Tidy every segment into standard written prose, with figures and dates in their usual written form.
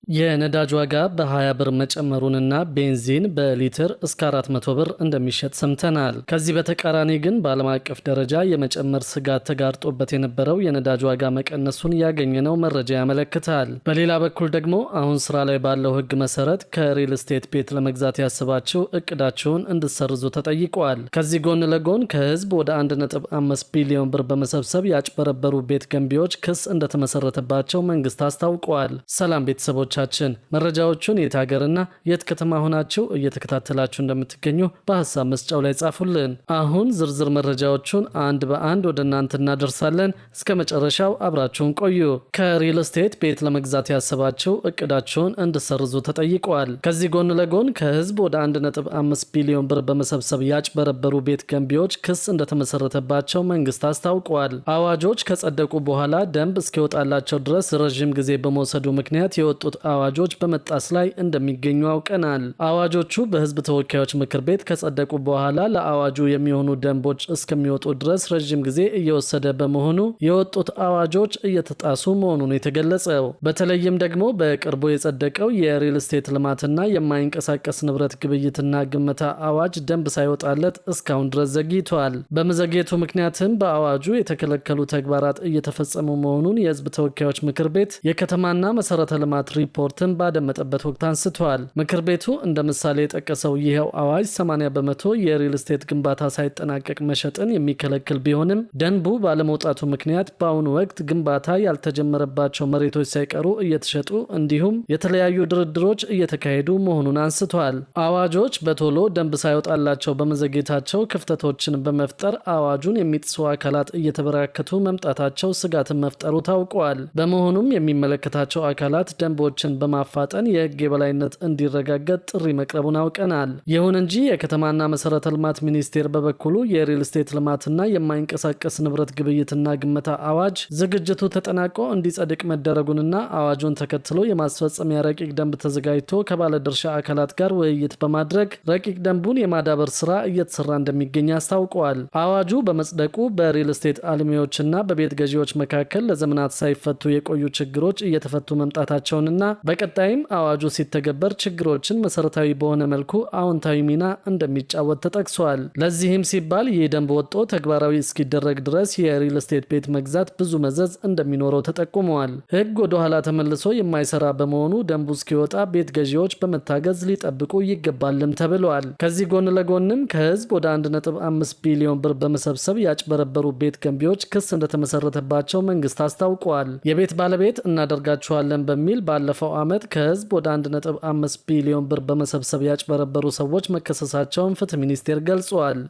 የነዳጅ ዋጋ በ20 ብር መጨመሩንና ቤንዚን በሊትር እስከ 400 ብር እንደሚሸጥ ሰምተናል። ከዚህ በተቃራኒ ግን በዓለም አቀፍ ደረጃ የመጨመር ስጋት ተጋርጦበት የነበረው የነዳጅ ዋጋ መቀነሱን ያገኘነው መረጃ ያመለክታል። በሌላ በኩል ደግሞ አሁን ስራ ላይ ባለው ሕግ መሰረት ከሪል ስቴት ቤት ለመግዛት ያስባችሁ እቅዳቸውን እንድሰርዙ ተጠይቋል። ከዚህ ጎን ለጎን ከህዝብ ወደ 1.5 ቢሊዮን ብር በመሰብሰብ ያጭበረበሩ ቤት ገንቢዎች ክስ እንደተመሰረተባቸው መንግስት አስታውቋል። ሰላም ቤተሰቦች መረጃዎቹን የት ሀገርና የት ከተማ ሆናችሁ እየተከታተላችሁ እንደምትገኙ በሐሳብ መስጫው ላይ ጻፉልን። አሁን ዝርዝር መረጃዎቹን አንድ በአንድ ወደ እናንተ እናደርሳለን። እስከ መጨረሻው አብራችሁን ቆዩ። ከሪል ስቴት ቤት ለመግዛት ያሰባችሁ እቅዳችሁን እንድሰርዙ ተጠይቀዋል። ከዚህ ጎን ለጎን ከህዝብ ወደ 1.5 ቢሊዮን ብር በመሰብሰብ ያጭበረበሩ ቤት ገንቢዎች ክስ እንደተመሰረተባቸው መንግስት አስታውቋል። አዋጆች ከጸደቁ በኋላ ደንብ እስኪወጣላቸው ድረስ ረዥም ጊዜ በመውሰዱ ምክንያት የወጡት አዋጆች በመጣስ ላይ እንደሚገኙ አውቀናል። አዋጆቹ በህዝብ ተወካዮች ምክር ቤት ከጸደቁ በኋላ ለአዋጁ የሚሆኑ ደንቦች እስከሚወጡ ድረስ ረዥም ጊዜ እየወሰደ በመሆኑ የወጡት አዋጆች እየተጣሱ መሆኑን የተገለጸው። በተለይም ደግሞ በቅርቡ የጸደቀው የሪል ስቴት ልማትና የማይንቀሳቀስ ንብረት ግብይትና ግመታ አዋጅ ደንብ ሳይወጣለት እስካሁን ድረስ ዘግይቷል። በመዘግየቱ ምክንያትም በአዋጁ የተከለከሉ ተግባራት እየተፈጸሙ መሆኑን የህዝብ ተወካዮች ምክር ቤት የከተማና መሰረተ ልማት ሪፖርትን ባደመጠበት ወቅት አንስተዋል። ምክር ቤቱ እንደ ምሳሌ የጠቀሰው ይኸው አዋጅ 80 በመቶ የሪል ስቴት ግንባታ ሳይጠናቀቅ መሸጥን የሚከለክል ቢሆንም ደንቡ ባለመውጣቱ ምክንያት በአሁኑ ወቅት ግንባታ ያልተጀመረባቸው መሬቶች ሳይቀሩ እየተሸጡ እንዲሁም የተለያዩ ድርድሮች እየተካሄዱ መሆኑን አንስተዋል። አዋጆች በቶሎ ደንብ ሳይወጣላቸው በመዘግየታቸው ክፍተቶችን በመፍጠር አዋጁን የሚጥሱ አካላት እየተበራከቱ መምጣታቸው ስጋትን መፍጠሩ ታውቋል። በመሆኑም የሚመለከታቸው አካላት ደንቦችን በማፋጠን የህግ የበላይነት እንዲረጋገጥ ጥሪ መቅረቡን አውቀናል። ይሁን እንጂ የከተማና መሰረተ ልማት ሚኒስቴር በበኩሉ የሪል ስቴት ልማትና የማይንቀሳቀስ ንብረት ግብይትና ግመታ አዋጅ ዝግጅቱ ተጠናቆ እንዲጸድቅ መደረጉንና አዋጁን ተከትሎ የማስፈጸሚያ ረቂቅ ደንብ ተዘጋጅቶ ከባለድርሻ አካላት ጋር ውይይት በማድረግ ረቂቅ ደንቡን የማዳበር ስራ እየተሰራ እንደሚገኝ አስታውቀዋል። አዋጁ በመጽደቁ በሪል ስቴት አልሚዎችና በቤት ገዢዎች መካከል ለዘመናት ሳይፈቱ የቆዩ ችግሮች እየተፈቱ መምጣታቸውንና በቀጣይም አዋጁ ሲተገበር ችግሮችን መሰረታዊ በሆነ መልኩ አዎንታዊ ሚና እንደሚጫወት ተጠቅሷል። ለዚህም ሲባል ይህ ደንብ ወጥቶ ተግባራዊ እስኪደረግ ድረስ የሪል ስቴት ቤት መግዛት ብዙ መዘዝ እንደሚኖረው ተጠቁመዋል። ህግ ወደ ኋላ ተመልሶ የማይሰራ በመሆኑ ደንቡ እስኪወጣ ቤት ገዢዎች በመታገዝ ሊጠብቁ ይገባልም ተብለዋል። ከዚህ ጎን ለጎንም ከህዝብ ወደ 1.5 ቢሊዮን ብር በመሰብሰብ ያጭበረበሩ ቤት ገንቢዎች ክስ እንደተመሰረተባቸው መንግስት አስታውቋል። የቤት ባለቤት እናደርጋቸዋለን በሚል ባለፈው ዓመት ከህዝብ ወደ 1.5 ቢሊዮን ብር በመሰብሰብ ያጭበረበሩ ሰዎች መከሰሳቸውን ፍትህ ሚኒስቴር ገልጿል።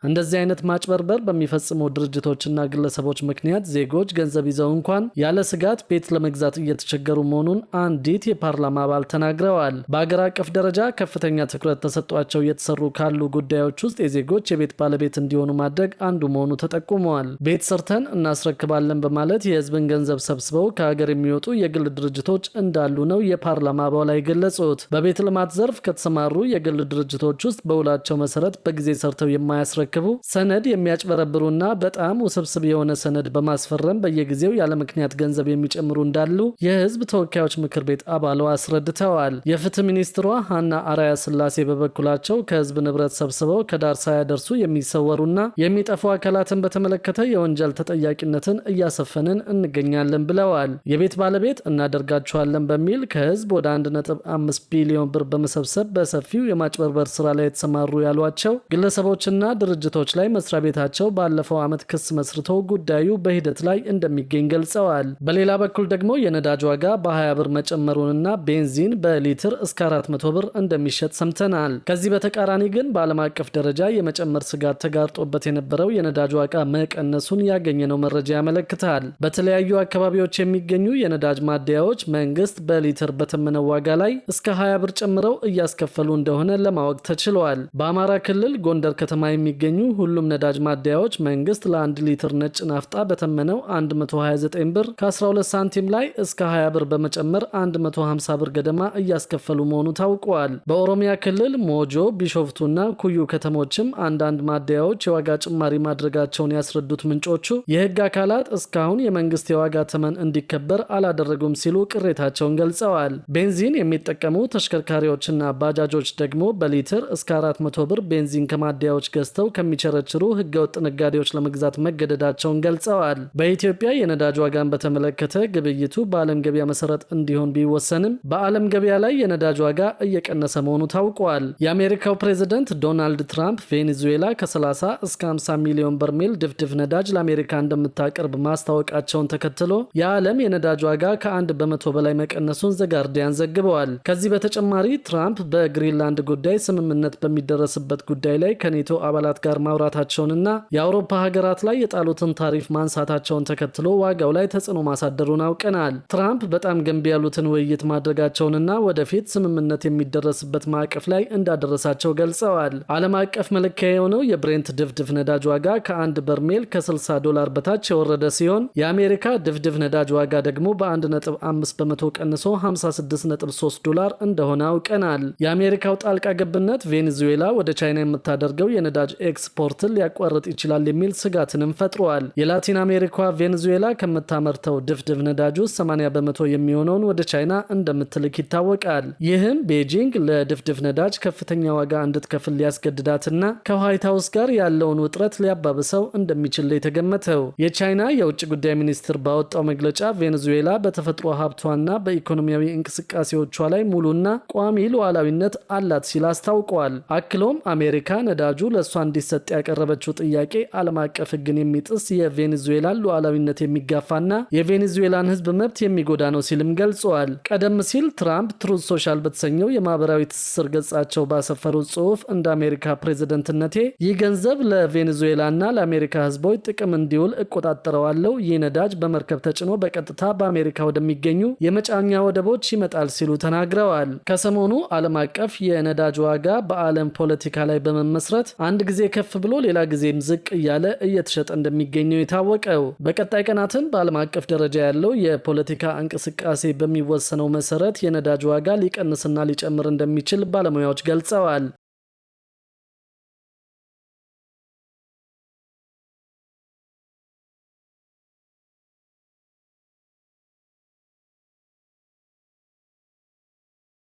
እንደዚህ አይነት ማጭበርበር በሚፈጽሙ ድርጅቶችና ግለሰቦች ምክንያት ዜጎች ገንዘብ ይዘው እንኳን ያለ ስጋት ቤት ለመግዛት እየተቸገሩ መሆኑን አንዲት የፓርላማ አባል ተናግረዋል። በአገር አቀፍ ደረጃ ከፍተኛ ትኩረት ተሰጧቸው እየተሰሩ ካሉ ጉዳዮች ውስጥ የዜጎች የቤት ባለቤት እንዲሆኑ ማድረግ አንዱ መሆኑ ተጠቁመዋል። ቤት ሰርተን እናስረክባለን በማለት የህዝብን ገንዘብ ሰብስበው ከሀገር የሚወጡ የግል ድርጅቶች እንዳሉ ነው የፓርላማ አባል የገለጹት። በቤት ልማት ዘርፍ ከተሰማሩ የግል ድርጅቶች ውስጥ በውላቸው መሰረት በጊዜ ሰርተው የማያስረክቡ፣ ሰነድ የሚያጭበረብሩና በጣም ውስብስብ የሆነ ሰነድ በማስፈረም በየጊዜው ያለ ምክንያት ገንዘብ የሚጨምሩ እንዳሉ የህዝብ ተወካዮች ምክር ቤት አባለው አስረድተዋል። የፍትህ ሚኒስትሯ ሀና አራያ ስላሴ በበኩላቸው ከህዝብ ንብረት ሰብስበው ከዳር ሳያደርሱ የሚሰወሩና የሚጠፉ አካላትን በተመለከተ የወንጀል ተጠያቂነትን እያሰፈንን እንገኛለን ብለዋል። የቤት ባለቤት እናደርጋቸዋለን በሚል ከህዝብ ወደ 1.5 ቢሊዮን ብር በመሰብሰብ በሰፊው የማጭበርበር ስራ ላይ የተሰማሩ ያሏቸው ግለሰቦችና ድርጅቶች ላይ መስሪያ ቤታቸው ባለፈው ዓመት ክስ መስርቶ ጉዳዩ በሂደት ላይ እንደሚገኝ ገልጸዋል። በሌላ በኩል ደግሞ የነዳጅ ዋጋ በ20 ብር መጨመሩንና ቤንዚን በሊትር እስከ 400 ብር እንደሚሸጥ ሰምተናል። ከዚህ በተቃራኒ ግን በዓለም አቀፍ ደረጃ የመጨመር ስጋት ተጋርጦበት የነበረው የነዳጅ ዋጋ መቀነሱን ያገኘነው መረጃ ያመለክታል። በተለያዩ አካባቢዎች የሚገኙ የነዳጅ ማደያዎች መንግስት በሊትር በተመነው ዋጋ ላይ እስከ 20 ብር ጨምረው እያስከፈሉ እንደሆነ ለማወቅ ተችሏል። በአማራ ክልል ጎንደር ከተማ የሚገኙ ሁሉም ነዳጅ ማደያዎች መንግስት ለ1 ሊትር ነጭ ናፍጣ በተመነው 129 ብር ከ12 ሳንቲም ላይ እስከ 20 ብር በመጨመር 150 ብር ገደማ እያስከፈሉ መሆኑ ታውቋል። በኦሮሚያ ክልል ሞጆ፣ ቢሾፍቱና ኩዩ ከተሞችም አንዳንድ ማደያዎች የዋጋ ጭማሪ ማድረጋቸውን ያስረዱት ምንጮቹ የህግ አካላት እስካሁን የመንግስት የዋጋ ተመን እንዲከበር አላደረጉም ሲሉ ቅሬታቸውን ገልጸዋል። ገልጸዋል። ቤንዚን የሚጠቀሙ ተሽከርካሪዎችና ባጃጆች ደግሞ በሊትር እስከ 400 ብር ቤንዚን ከማደያዎች ገዝተው ከሚቸረችሩ ህገወጥ ነጋዴዎች ለመግዛት መገደዳቸውን ገልጸዋል። በኢትዮጵያ የነዳጅ ዋጋን በተመለከተ ግብይቱ በዓለም ገበያ መሰረት እንዲሆን ቢወሰንም በዓለም ገበያ ላይ የነዳጅ ዋጋ እየቀነሰ መሆኑ ታውቋል። የአሜሪካው ፕሬዝደንት ዶናልድ ትራምፕ ቬኔዙዌላ ከ30 እስከ 50 ሚሊዮን በርሜል ድፍድፍ ነዳጅ ለአሜሪካ እንደምታቀርብ ማስታወቃቸውን ተከትሎ የዓለም የነዳጅ ዋጋ ከ1 በመቶ በላይ መቀነሱን ዘጋርዲያን ዘግበዋል። ከዚህ በተጨማሪ ትራምፕ በግሪንላንድ ጉዳይ ስምምነት በሚደረስበት ጉዳይ ላይ ከኔቶ አባላት ጋር ማውራታቸውንና የአውሮፓ ሀገራት ላይ የጣሉትን ታሪፍ ማንሳታቸውን ተከትሎ ዋጋው ላይ ተጽዕኖ ማሳደሩን አውቀናል። ትራምፕ በጣም ገንቢ ያሉትን ውይይት ማድረጋቸውንና ወደፊት ስምምነት የሚደረስበት ማዕቀፍ ላይ እንዳደረሳቸው ገልጸዋል። ዓለም አቀፍ መለኪያ የሆነው የብሬንት ድፍድፍ ነዳጅ ዋጋ ከአንድ በርሜል ከ$60 በታች የወረደ ሲሆን የአሜሪካ ድፍድፍ ነዳጅ ዋጋ ደግሞ በ1.5 በመቶ ቀንሶ $56.3 እንደሆነ አውቀናል። የአሜሪካው ጣልቃ ገብነት ቬኔዙዌላ ወደ ቻይና የምታደርገው የነዳጅ ኤክስፖርትን ሊያቋርጥ ይችላል የሚል ስጋትንም ፈጥሯል። የላቲን አሜሪካ ቬኔዙዌላ ከምታመርተው ድፍድፍ ነዳጅ ውስጥ 80 በመቶ የሚሆነውን ወደ ቻይና እንደምትልክ ይታወቃል። ይህም ቤጂንግ ለድፍድፍ ነዳጅ ከፍተኛ ዋጋ እንድትከፍል ሊያስገድዳትና ከዋይት ሃውስ ጋር ያለውን ውጥረት ሊያባብሰው እንደሚችል የተገመተው። የቻይና የውጭ ጉዳይ ሚኒስትር ባወጣው መግለጫ ቬኔዙዌላ በተፈጥሮ ሀብቷና በኢኮኖሚያዊ እንቅስቃሴዎቿ ላይ ሙሉና ቋሚ ሉዓላዊነት አላት ሲል አስታውቋል። አክሎም አሜሪካ ነዳጁ ለእሷ እንዲሰጥ ያቀረበችው ጥያቄ ዓለም አቀፍ ሕግን የሚጥስ የቬኔዙዌላን ሉዓላዊነት የሚጋፋና የቬኔዙዌላን ሕዝብ መብት የሚጎዳ ነው ሲልም ገልጸዋል። ቀደም ሲል ትራምፕ ትሩዝ ሶሻል በተሰኘው የማህበራዊ ትስስር ገጻቸው ባሰፈሩት ጽሑፍ እንደ አሜሪካ ፕሬዝደንትነቴ ይህ ገንዘብ ለቬኔዙዌላና ለአሜሪካ ሕዝቦች ጥቅም እንዲውል እቆጣጠረዋለሁ። ይህ ነዳጅ በመርከብ ተጭኖ በቀጥታ በአሜሪካ ወደሚገኙ የመጫኛ ወደቦች ይመጣል ሲሉ ተናግረዋል። ከሰሞኑ ዓለም አቀፍ የነዳጅ ዋጋ በዓለም ፖለቲካ ላይ በመመስረት አንድ ጊዜ ከፍ ብሎ ሌላ ጊዜም ዝቅ እያለ እየተሸጠ እንደሚገኘው የታወቀው። በቀጣይ ቀናትን በዓለም አቀፍ ደረጃ ያለው የፖለቲካ እንቅስቃሴ በሚወሰነው መሰረት የነዳጅ ዋጋ ሊቀንስና ሊጨምር እንደሚችል ባለሙያዎች ገልጸዋል።